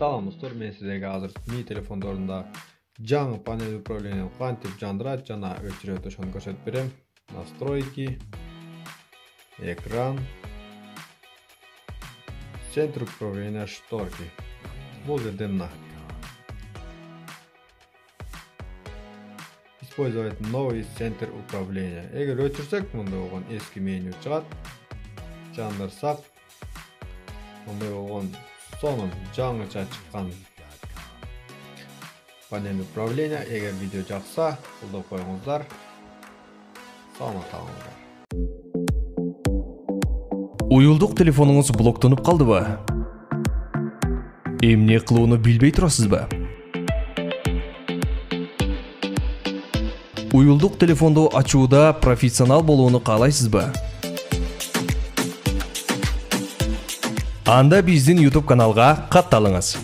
Salamsыздар, men sizlarga hozir Mi telefonlarında жаңы panel управления qanday jandırат jana o'chiradi o'shani ko'rsatib berem. Настройки, экран, центр управления шторки. Bu жерден использовать новый центр управления. Егер өчірсек, мұнда оған eski меню шығады. Жандырсақ, мұнда оған сонун жаңыча чыккан panel управления. Егер видео жақса, қолдап қойыңыздар. Саламат болыңыздар. Уюлдук телефонуңуз блоктонуп калдыбы? Эмне кылууну билбей турасызбы? Уюлдук телефонду ачууда профессионал болууну каалайсызбы? Анда биздин YouTube каналга катталыңыз.